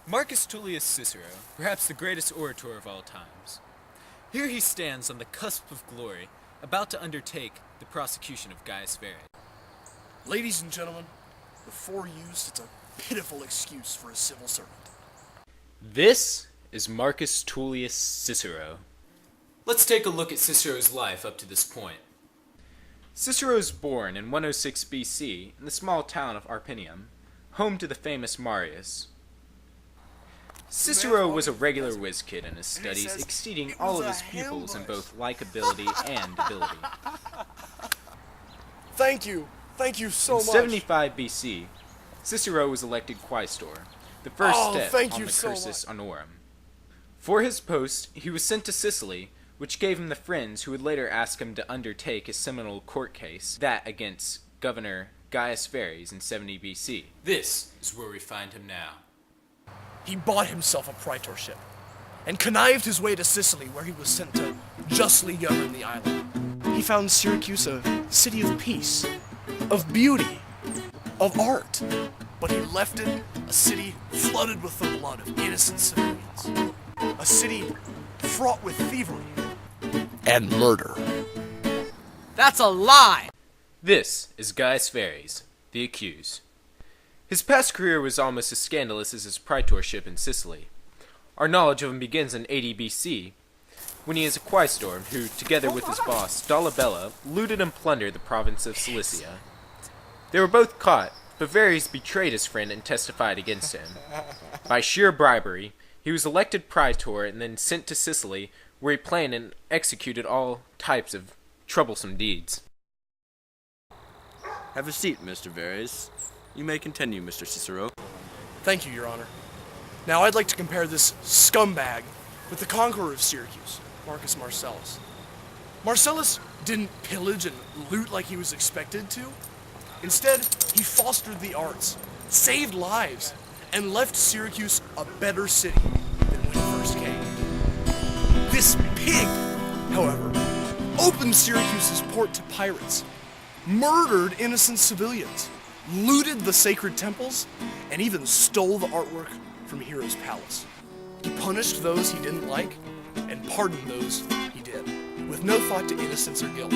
Marcus Tullius Cicero, perhaps the greatest orator of all times. Here he stands on the cusp of glory, about to undertake the prosecution of Gaius Verres. Ladies and gentlemen, before use, it's a pitiful excuse for a civil servant. This is Marcus Tullius Cicero. Let's take a look at Cicero's life up to this point. Cicero was born in 106 BC in the small town of Arpinium, home to the famous Marius. Cicero was a regular whiz kid in his studies, exceeding all of his pupils in both likability and ability. Thank you so much. In 75 BC, Cicero was elected quaestor, the first step on the cursus honorum. For his post, he was sent to Sicily, which gave him the friends who would later ask him to undertake his seminal court case, that against Governor Gaius Verres in 70 BC. This is where we find him now. He bought himself a praetorship and connived his way to Sicily, where he was sent to justly govern the island. He found Syracuse a city of peace, of beauty, of art, but he left it a city flooded with the blood of innocent civilians, a city fraught with thievery and murder. That's a lie! This is Gaius Verres, the accused. His past career was almost as scandalous as his praetorship in Sicily. Our knowledge of him begins in 80 BC, when he is a quaestor who, together with his boss, Dolabella, looted and plundered the province of Cilicia. They were both caught, but Verres betrayed his friend and testified against him. By sheer bribery, he was elected praetor and then sent to Sicily, where he planned and executed all types of troublesome deeds. Have a seat, Mr. Verres. You may continue, Mr. Cicero. Thank you, Your Honor. Now I'd like to compare this scumbag with the conqueror of Syracuse, Marcus Marcellus. Marcellus didn't pillage and loot like he was expected to. Instead, he fostered the arts, saved lives, and left Syracuse a better city than when he first came. This pig, however, opened Syracuse's port to pirates, murdered innocent civilians, looted the sacred temples, and even stole the artwork from Hero's palace. He punished those he didn't like, and pardoned those he did, with no thought to innocence or guilt.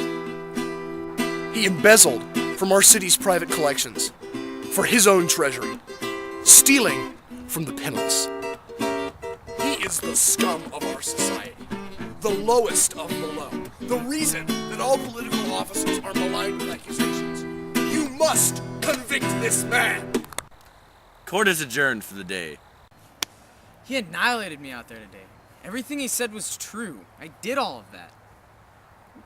He embezzled from our city's private collections for his own treasury, stealing from the penniless. He is the scum of our society, the lowest of the low, the reason that all political officers are maligned with accusations. You must convict this man! Court is adjourned for the day. He annihilated me out there today. Everything he said was true. I did all of that.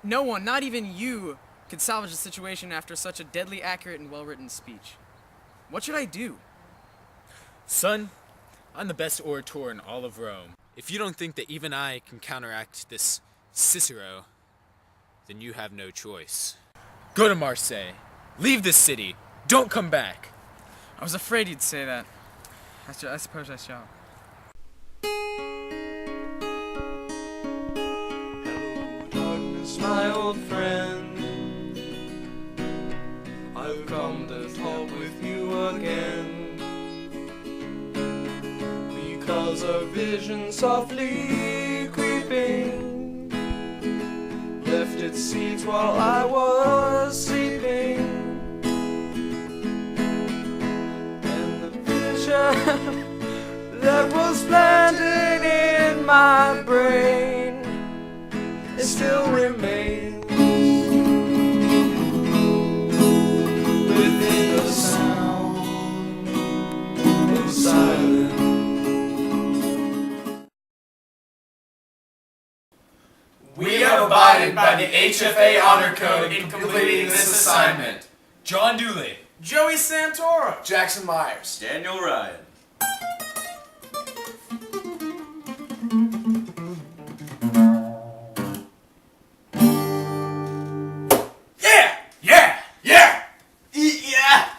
No one, not even you, could salvage the situation after such a deadly accurate and well-written speech. What should I do? Son, I'm the best orator in all of Rome. If you don't think that even I can counteract this Cicero, then you have no choice. Go to Marseille. Leave this city. Don't come back. I was afraid you'd say that. I suppose I shall. Hello, darkness, my old friend. I've come to talk with you again. Because a vision softly creeping left its seeds while I was sleeping, and the vision that was planted in my brain, it still remains within the sound of silence. We have abided by the HFA Honor Code in completing this assignment. John Dooley. Joey Santora. Jackson Myers. Daniel Ryan. Yeah! Yeah! Yeah! Yeah!